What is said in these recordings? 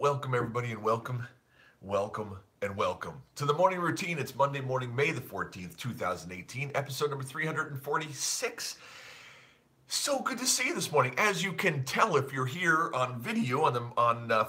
Welcome everybody and welcome to the morning routine. It's Monday morning, May the 14th, 2018, episode number 346. So good to see you this morning. As you can tell, if you're here on video on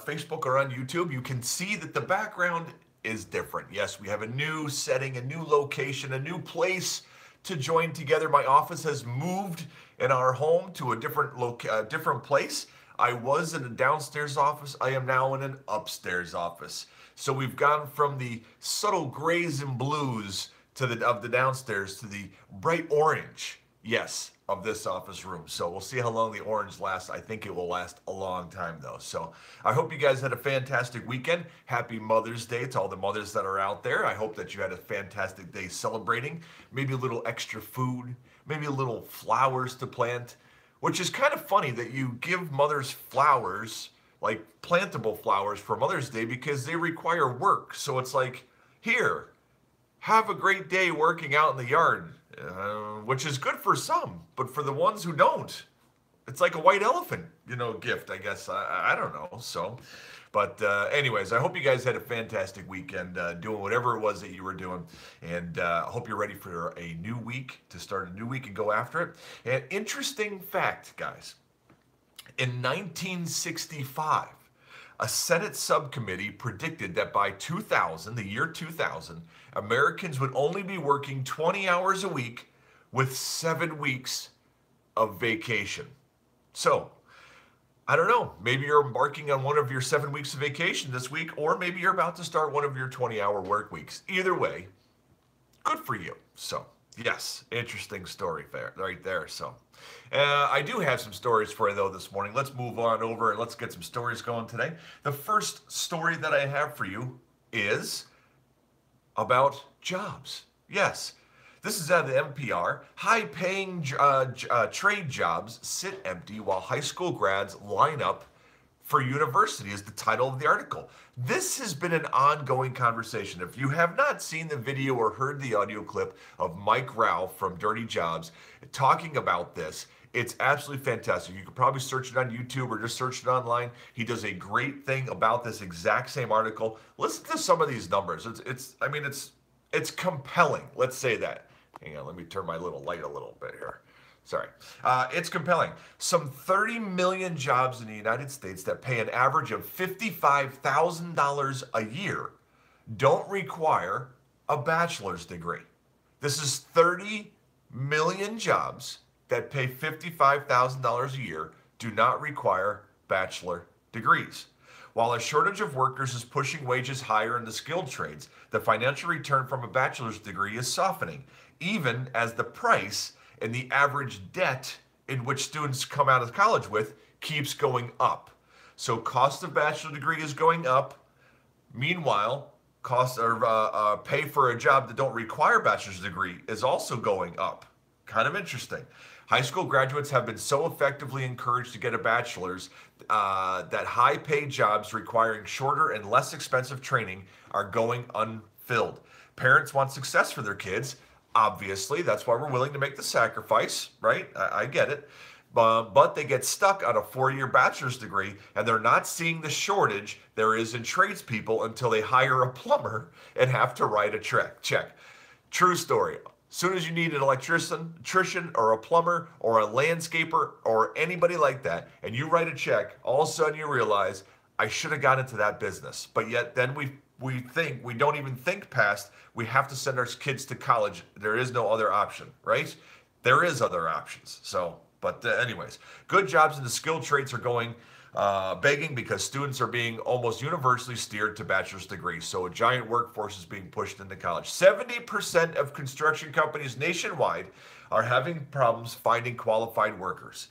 Facebook or on YouTube, you can see that the background is different. Yes, we have a new setting, a new location, a new place to join together. My office has moved in our home to a different place. I was in a downstairs office. I am now in an upstairs office. So we've gone from the subtle grays and blues of the downstairs to the bright orange, yes, of this office room. So we'll see how long the orange lasts. I think it will last a long time though. So I hope you guys had a fantastic weekend. Happy Mother's Day to all the mothers that are out there. I hope that you had a fantastic day celebrating. Maybe a little extra food, maybe a little flowers to plant. Which is kind of funny that you give mothers flowers, like plantable flowers for Mother's Day, because they require work. So it's like, here, have a great day working out in the yard, which is good for some, but for the ones who don't, it's like a white elephant, gift, I guess. I don't know. So, but anyways, I hope you guys had a fantastic weekend doing whatever it was that you were doing. And I hope you're ready for a new week, to start a new week and go after it. And interesting fact, guys. In 1965, a Senate subcommittee predicted that by 2000, the year 2000, Americans would only be working 20 hours a week with 7 weeks of vacation. So, I don't know, maybe you're embarking on one of your 7 weeks of vacation this week, or maybe you're about to start one of your 20-hour work weeks. Either way, good for you. So, yes, interesting story there, right there. So, I do have some stories for you, though, this morning. Let's move on over and let's get some stories going today. The first story that I have for you is about jobs. Yes. This is out of the NPR. High-paying trade jobs sit empty while high school grads line up for university is the title of the article. This has been an ongoing conversation. If you have not seen the video or heard the audio clip of Mike Ralph from Dirty Jobs talking about this, it's absolutely fantastic. You could probably search it on YouTube or just search it online. He does a great thing about this exact same article. Listen to some of these numbers. It's compelling. Let's say that. Hang on, let me turn my little light a little bit here. Sorry. It's compelling. Some 30 million jobs in the United States that pay an average of $55,000 a year don't require a bachelor's degree. This is 30 million jobs that pay $55,000 a year do not require bachelor degrees. While a shortage of workers is pushing wages higher in the skilled trades, the financial return from a bachelor's degree is softening, even as the price and the average debt in which students come out of college with keeps going up. So cost of bachelor degree is going up. Meanwhile, cost or pay for a job that don't require a bachelor's degree is also going up. Kind of interesting. High school graduates have been so effectively encouraged to get a bachelor's that high-paid jobs requiring shorter and less expensive training are going unfilled. Parents want success for their kids. Obviously, that's why we're willing to make the sacrifice, right? I get it. But they get stuck on a 4-year bachelor's degree, and they're not seeing the shortage there is in tradespeople until they hire a plumber and have to write a check. True story. As soon as you need an electrician or a plumber or a landscaper or anybody like that, and you write a check, all of a sudden you realize, I should have got into that business. But yet then we don't even think past, we have to send our kids to college. There is no other option, right? There is other options. So, but anyways, good jobs in the skilled trades are going begging because students are being almost universally steered to bachelor's degrees. So a giant workforce is being pushed into college. 70% of construction companies nationwide are having problems finding qualified workers.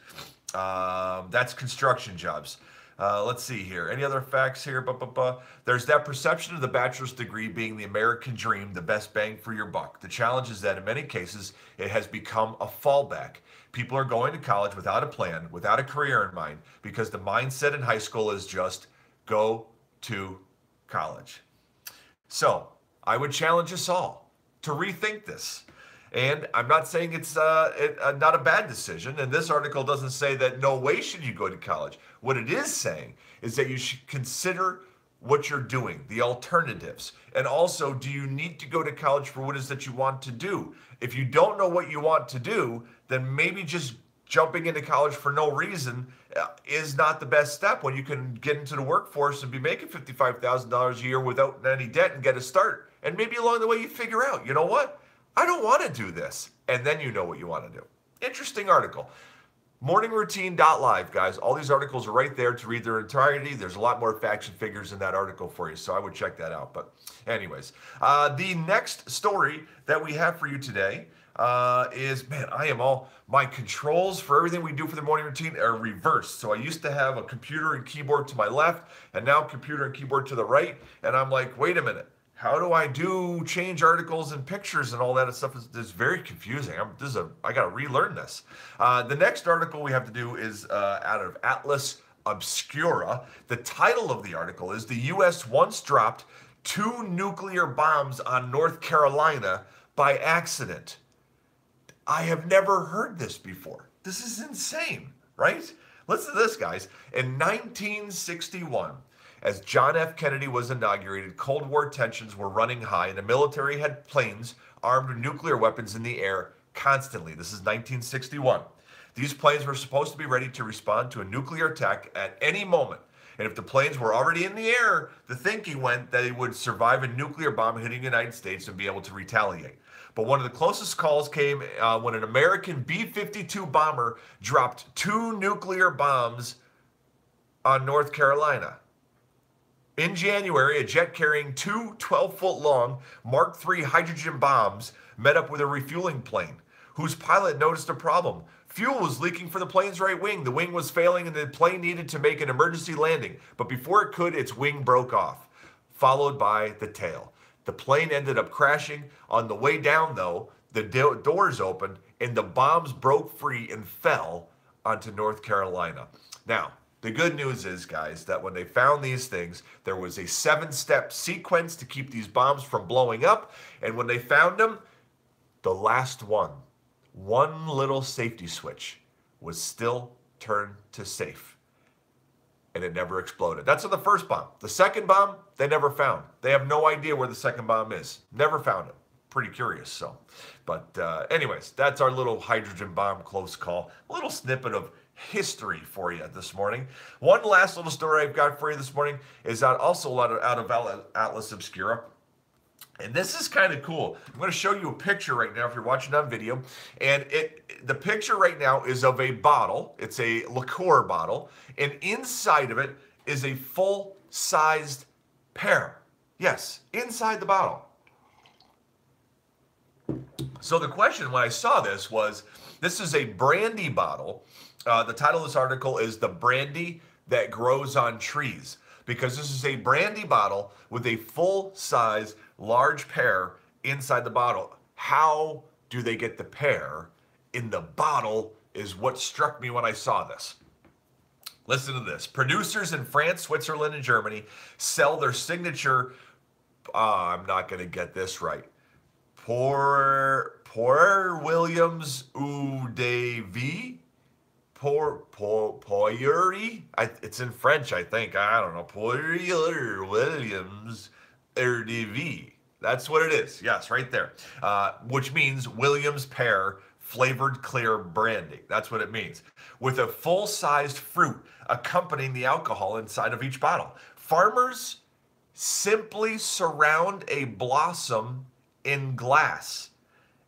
That's construction jobs. Let's see here. Any other facts here? There's that perception of the bachelor's degree being the American dream, the best bang for your buck. The challenge is that in many cases, it has become a fallback. People are going to college without a plan, without a career in mind, because the mindset in high school is just go to college. So I would challenge us all to rethink this. And I'm not saying it's not a bad decision. And this article doesn't say that no way should you go to college. What it is saying is that you should consider what you're doing, the alternatives. And also, do you need to go to college for what it is that you want to do? If you don't know what you want to do, then maybe just jumping into college for no reason is not the best step when you can get into the workforce and be making $55,000 a year without any debt and get a start. And maybe along the way you figure out, you know what? I don't want to do this. And then you know what you want to do. Interesting article. Morningroutine.live, guys. All these articles are right there to read their entirety. There's a lot more facts and figures in that article for you, so I would check that out. But anyways, the next story that we have for you today is, man, my controls for everything we do for the morning routine are reversed. So I used to have a computer and keyboard to my left, and now computer and keyboard to the right. And I'm like, wait a minute. How do I change articles and pictures and all that stuff? Is very confusing. I got to relearn this. The next article we have to do is out of Atlas Obscura. The title of the article is "The U.S. Once Dropped 2 Nuclear Bombs on North Carolina by Accident." I have never heard this before. This is insane, right? Listen to this, guys. In 1961, as John F. Kennedy was inaugurated, Cold War tensions were running high, and the military had planes armed with nuclear weapons in the air constantly. This is 1961. These planes were supposed to be ready to respond to a nuclear attack at any moment. And if the planes were already in the air, the thinking went that they would survive a nuclear bomb hitting the United States and be able to retaliate. But one of the closest calls came when an American B-52 bomber dropped 2 nuclear bombs on North Carolina. In January, a jet carrying 2 12-foot-long Mark III hydrogen bombs met up with a refueling plane, whose pilot noticed a problem. Fuel was leaking for the plane's right wing. The wing was failing, and the plane needed to make an emergency landing. But before it could, its wing broke off, followed by the tail. The plane ended up crashing. On the way down, though, the doors opened, and the bombs broke free and fell onto North Carolina. Now, the good news is, guys, that when they found these things, there was a 7-step sequence to keep these bombs from blowing up. And when they found them, the last one little safety switch was still turned to safe. And it never exploded. That's on the first bomb. The second bomb, they never found. They have no idea where the second bomb is. Never found it. Pretty curious, so. But anyways, that's our little hydrogen bomb close call. A little snippet of history for you this morning. One last little story I've got for you this morning is out of Atlas Obscura. And this is kind of cool. I'm going to show you a picture right now if you're watching on video. And the picture right now is of a bottle. It's a liqueur bottle. And inside of it is a full-sized pear. Yes, inside the bottle. So the question when I saw this was, this is a brandy bottle. The title of this article is "The Brandy That Grows on Trees," because this is a brandy bottle with a full-size large pear inside the bottle. How do they get the pear in the bottle is what struck me when I saw this. Listen to this. Producers in France, Switzerland, and Germany sell their signature, I'm not going to get this right, Pear Williams Eau de Vie? Poiri? It's in French, I think. I don't know. Pear Williams Eau de Vie. That's what it is. Yes, right there. Which means Williams pear flavored clear brandy. That's what it means. With a full-sized fruit accompanying the alcohol inside of each bottle. Farmers simply surround a blossom in glass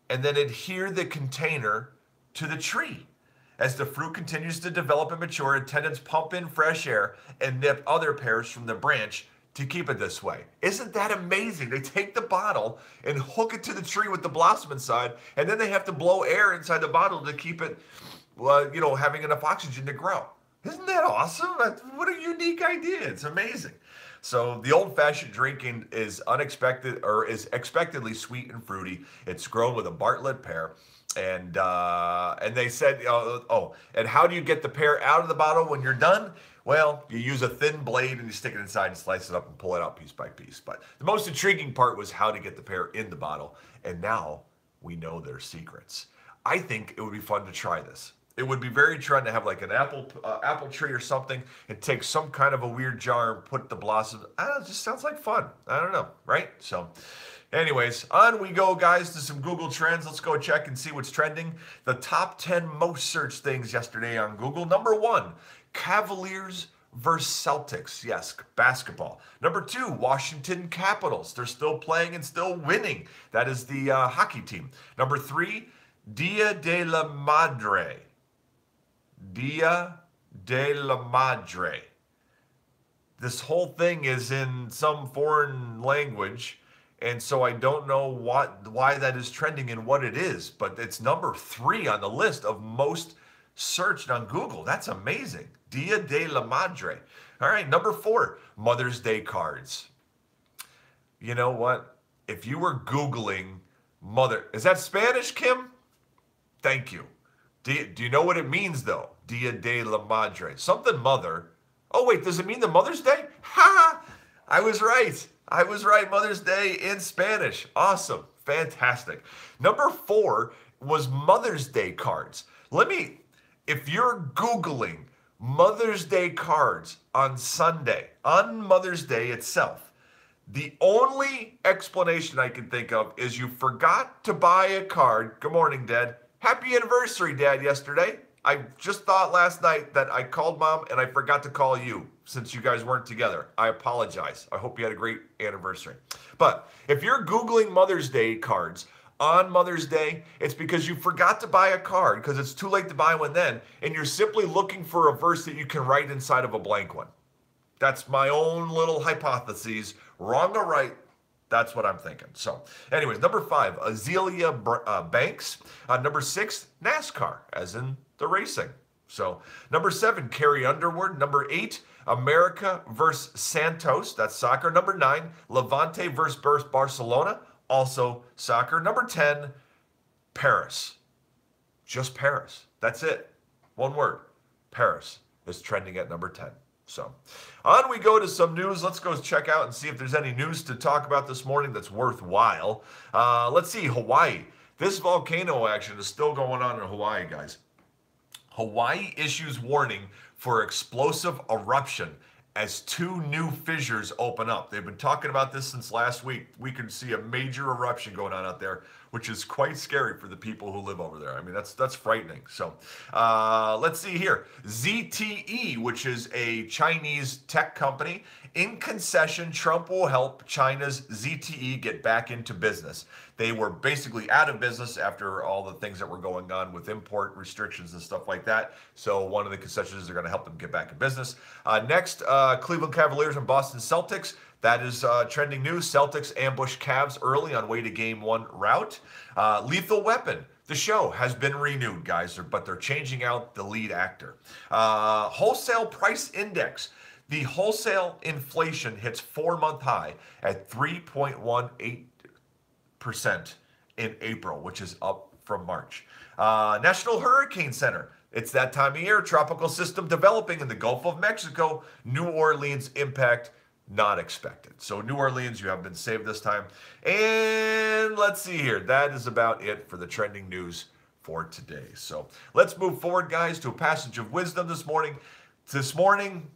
and then adhere the container to the tree. As the fruit continues to develop and mature, attendants pump in fresh air and nip other pears from the branch to keep it this way. Isn't that amazing? They take the bottle and hook it to the tree with the blossom inside, and then they have to blow air inside the bottle to keep it, having enough oxygen to grow. Isn't that awesome? What a unique idea. It's amazing. So the old-fashioned drinking is expectedly sweet and fruity. It's grown with a Bartlett pear. And they said, and how do you get the pear out of the bottle when you're done? Well, you use a thin blade and you stick it inside and slice it up and pull it out piece by piece. But the most intriguing part was how to get the pear in the bottle. And now we know their secrets. I think it would be fun to try this. It would be very trend to have like an apple tree or something and take some kind of a weird jar and put the blossoms. I don't know, it just sounds like fun. I don't know, right? So, anyways, on we go, guys, to some Google Trends. Let's go check and see what's trending. The top 10 most searched things yesterday on Google. Number 1, Cavaliers versus Celtics. Yes, basketball. Number 2, Washington Capitals. They're still playing and still winning. That is the hockey team. Number 3, Dia de la Madre. Dia de la Madre. This whole thing is in some foreign language, and so I don't know why that is trending and what it is, but it's number 3 on the list of most searched on Google. That's amazing. Dia de la Madre. All right, number 4, Mother's Day cards. You know what? If you were Googling mother, is that Spanish, Kim? Thank you. Do you know what it means, though? Dia de la Madre. Something mother. Oh, wait, does it mean the Mother's Day? Ha! I was right. I was right. Mother's Day in Spanish. Awesome. Fantastic. Number 4 was Mother's Day cards. If you're Googling Mother's Day cards on Sunday, on Mother's Day itself, the only explanation I can think of is you forgot to buy a card. Good morning, Dad. Happy anniversary, Dad, yesterday. I just thought last night that I called Mom and I forgot to call you since you guys weren't together. I apologize. I hope you had a great anniversary. But if you're Googling Mother's Day cards on Mother's Day, it's because you forgot to buy a card because it's too late to buy one then, and you're simply looking for a verse that you can write inside of a blank one. That's my own little hypotheses. Wrong or right, that's what I'm thinking. So, anyways, number 5, Azealia Banks. Number 6, NASCAR, as in the racing. So, number 7, Carrie Underwood. Number 8, America versus Santos. That's soccer. Number 9, Levante versus Barcelona. Also soccer. Number 10, Paris. Just Paris. That's it. One word. Paris is trending at number 10. So on we go to some news. Let's go check out and see if there's any news to talk about this morning that's worthwhile. Let's see, Hawaii. This volcano action is still going on in Hawaii, guys. Hawaii issues warning for explosive eruption as 2 new fissures open up. They've been talking about this since last week. We can see a major eruption going on out there, which is quite scary for the people who live over there. I mean, that's frightening. So let's see here. ZTE, which is a Chinese tech company. In concession, Trump will help China's ZTE get back into business. They were basically out of business after all the things that were going on with import restrictions and stuff like that. So one of the concessions are going to help them get back in business. Next, Cleveland Cavaliers and Boston Celtics. That is trending news. Celtics ambush Cavs early on way to Game 1 route. Lethal Weapon, the show, has been renewed, guys, but they're changing out the lead actor. Wholesale price index. The wholesale inflation hits 4-month high at 3.18% in April, which is up from March. National Hurricane Center. It's that time of year. Tropical system developing in the Gulf of Mexico. New Orleans impact not expected. So New Orleans, you have been saved this time. And let's see here. That is about it for the trending news for today. So let's move forward, guys, to a passage of wisdom this morning. This morning,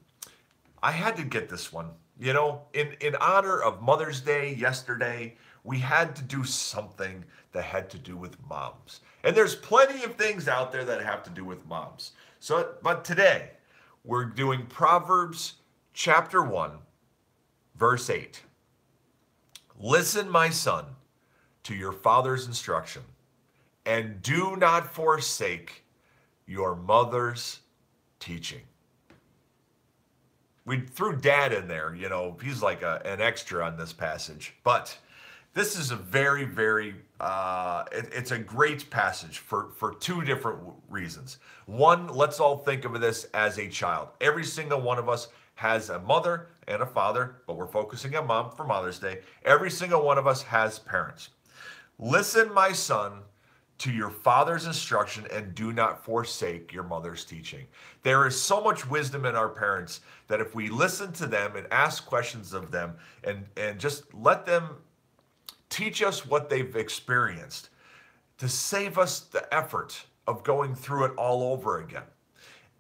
I had to get this one. You know, in honor of Mother's Day yesterday, we had to do something that had to do with moms. And there's plenty of things out there that have to do with moms. So, but today, we're doing Proverbs chapter 1, verse 8. Listen, my son, to your father's instruction, and do not forsake your mother's teaching. We threw Dad in there, you know, he's like an extra on this passage. But this is a very, very, it's a great passage for 2 different reasons. One, let's all think of this as a child. Every single one of us has a mother and a father, but we're focusing on mom for Mother's Day. Every single one of us has parents. Listen, my son, to your father's instruction and do not forsake your mother's teaching. There is so much wisdom in our parents that if we listen to them and ask questions of them and just let them teach us what they've experienced to save us the effort of going through it all over again.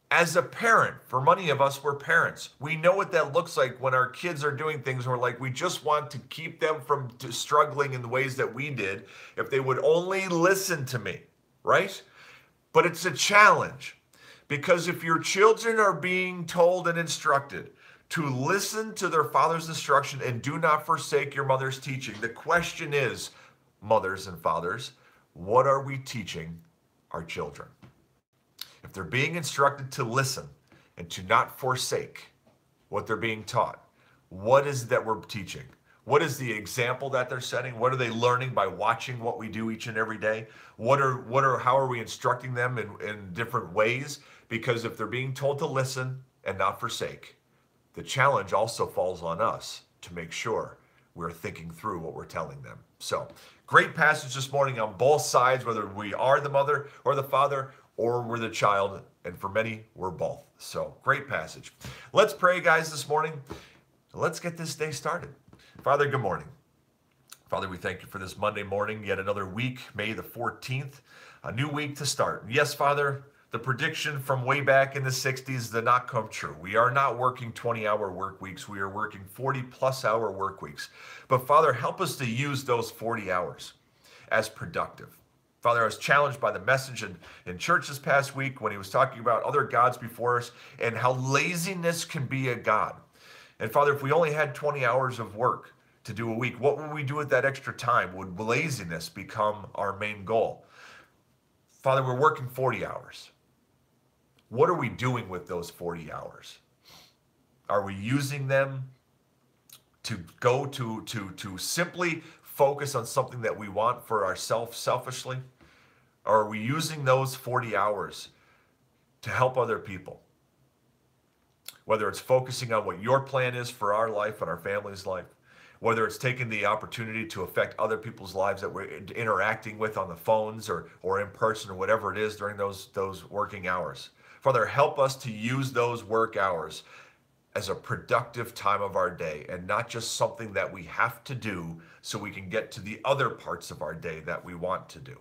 As a parent, for many of us, we're parents. We know what that looks like when our kids are doing things where like we just want to keep them from struggling in the ways that we did if they would only listen to me, right? But it's a challenge because if your children are being told and instructed to listen to their father's instruction and do not forsake your mother's teaching, the question is, mothers and fathers, what are we teaching our children? If they're being instructed to listen and to not forsake what they're being taught, what is it that we're teaching? What is the example that they're setting? What are they learning by watching what we do each and every day? How are we instructing them in different ways? Because if they're being told to listen and not forsake, the challenge also falls on us to make sure we're thinking through what we're telling them. So, great passage this morning on both sides, whether we are the mother or the father, or we're the child, and for many, we're both. So, great passage. Let's pray, guys, this morning. Let's get this day started. Father, good morning. Father, we thank you for this Monday morning, yet another week, May the 14th, a new week to start. And yes, Father, the prediction from way back in the 60s did not come true. We are not working 20-hour work weeks. We are working 40-plus hour work weeks. But, Father, help us to use those 40 hours as productive. Father, I was challenged by the message in church this past week when he was talking about other gods before us and how laziness can be a god. And Father, if we only had 20 hours of work to do a week, what would we do with that extra time? Would laziness become our main goal? Father, we're working 40 hours. What are we doing with those 40 hours? Are we using them to go to simply focus on something that we want for ourselves selfishly? Or are we using those 40 hours to help other people? Whether it's focusing on what your plan is for our life and our family's life, whether it's taking the opportunity to affect other people's lives that we're interacting with on the phones or in person or whatever it is during those working hours. Father, help us to use those work hours as a productive time of our day and not just something that we have to do so we can get to the other parts of our day that we want to do.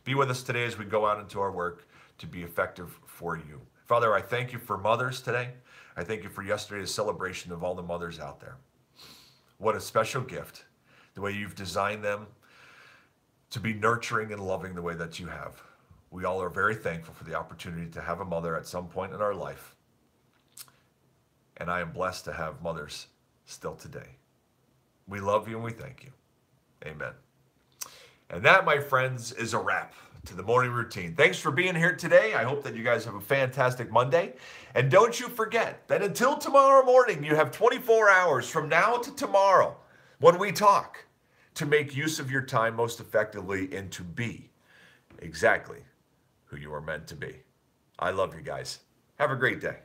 Be with us today as we go out into our work to be effective for you. Father, I thank you for mothers today. I thank you for yesterday's celebration of all the mothers out there. What a special gift, the way you've designed them to be nurturing and loving the way that you have. We all are very thankful for the opportunity to have a mother at some point in our life. And I am blessed to have mothers still today. We love you and we thank you. Amen. And that, my friends, is a wrap to the morning routine. Thanks for being here today. I hope that you guys have a fantastic Monday. And don't you forget that until tomorrow morning, you have 24 hours from now to tomorrow when we talk to make use of your time most effectively and to be exactly who you are meant to be. I love you guys. Have a great day.